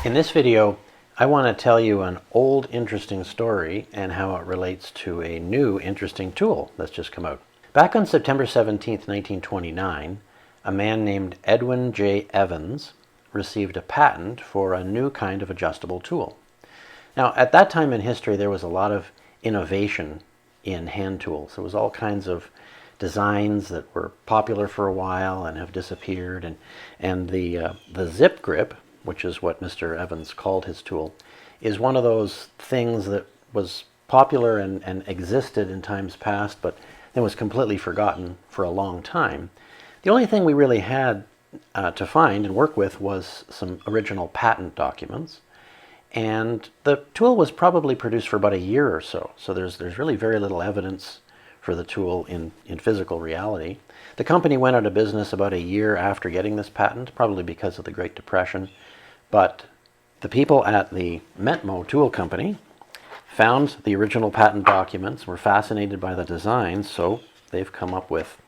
In this video, I want to tell you an old interesting story and how it relates to a new interesting tool that's just come out. Back on September 17th, 1929, a man named Edwin J. Evans received a patent for a new kind of adjustable tool. Now, at that time in history, there was a lot of innovation in hand tools. There was all kinds of designs that were popular for a while and have disappeared, and the zip grip, which is what Mr. Evans called his tool, is one of those things that was popular and existed in times past, but then was completely forgotten for a long time. The only thing we really had to find and work with was some original patent documents, and the tool was probably produced for about a year or so. So there's really very little evidence for the tool in physical reality. The company went out of business about a year after getting this patent, probably because of the Great Depression. But the people at the MetMo tool company found the original patent documents, were fascinated by the design, so they've come up with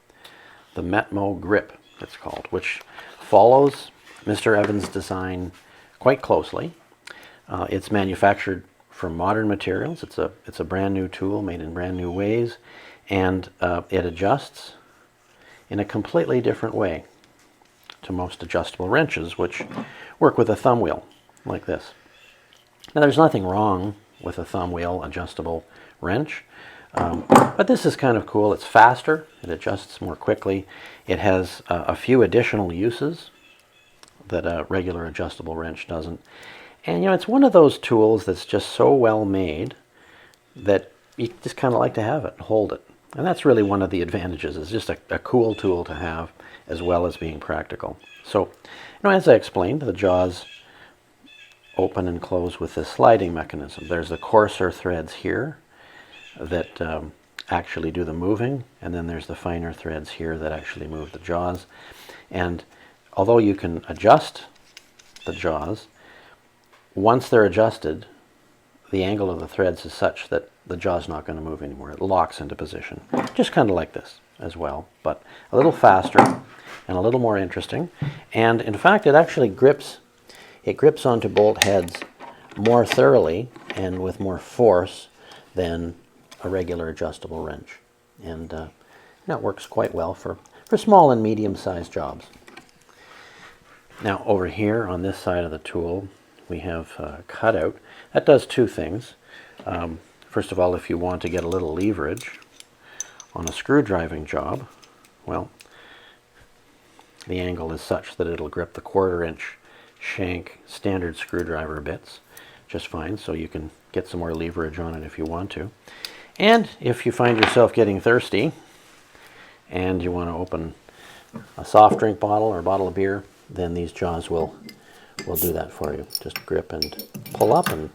the MetMo Grip, it's called, which follows Mr. Evans' design quite closely. It's manufactured from modern materials. It's a brand new tool made in brand new ways, and it adjusts in a completely different way to most adjustable wrenches, which work with a thumb wheel like this. Now, there's nothing wrong with a thumb wheel adjustable wrench, but this is kind of cool. It's faster, it adjusts more quickly, it has a few additional uses that a regular adjustable wrench doesn't. And it's one of those tools that's just so well made that you just kind of like to have it, hold it. And that's really one of the advantages. It's just a cool tool to have, as well as being practical. So, as I explained, the jaws open and close with this sliding mechanism. There's the coarser threads here that actually do the moving, and then there's the finer threads here that actually move the jaws. And although you can adjust the jaws, once they're adjusted, the angle of the threads is such that the jaw's not going to move anymore. It locks into position, just kind of like this as well, but a little faster and a little more interesting. And in fact, it actually grips onto bolt heads more thoroughly and with more force than a regular adjustable wrench. And it works quite well for small and medium-sized jobs. Now, over here on this side of the tool, we have a cutout. That does two things. First of all, if you want to get a little leverage on a screw driving job, well, the angle is such that it'll grip the 1/4 inch shank standard screwdriver bits just fine, so you can get some more leverage on it if you want to. And if you find yourself getting thirsty and you want to open a soft drink bottle or a bottle of beer, then these jaws will do that for you. Just grip and pull up and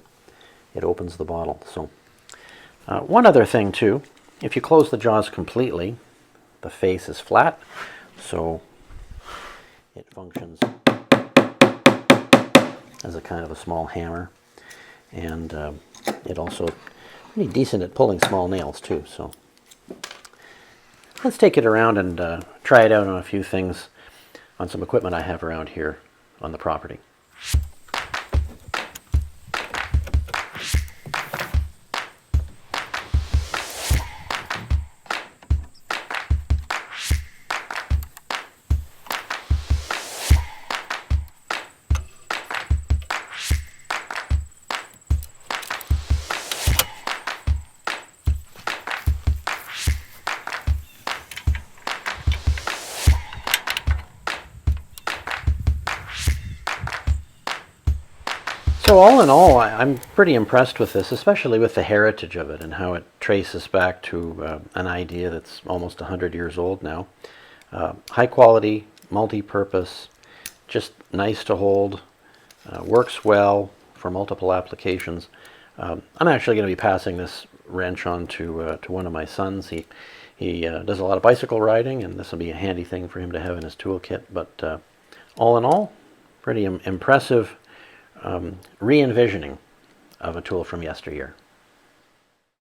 it opens the bottle. So one other thing too, if you close the jaws completely, the face is flat, so it functions as a kind of a small hammer, and it also pretty decent at pulling small nails too. So let's take it around and try it out on a few things, on some equipment I have around here on the property. So all in all, I'm pretty impressed with this, especially with the heritage of it and how it traces back to an idea that's almost 100 years old now. High quality, multi-purpose, just nice to hold, works well for multiple applications. I'm actually going to be passing this wrench on to one of my sons. He does a lot of bicycle riding, and this will be a handy thing for him to have in his toolkit. But all in all, pretty impressive re-envisioning of a tool from yesteryear.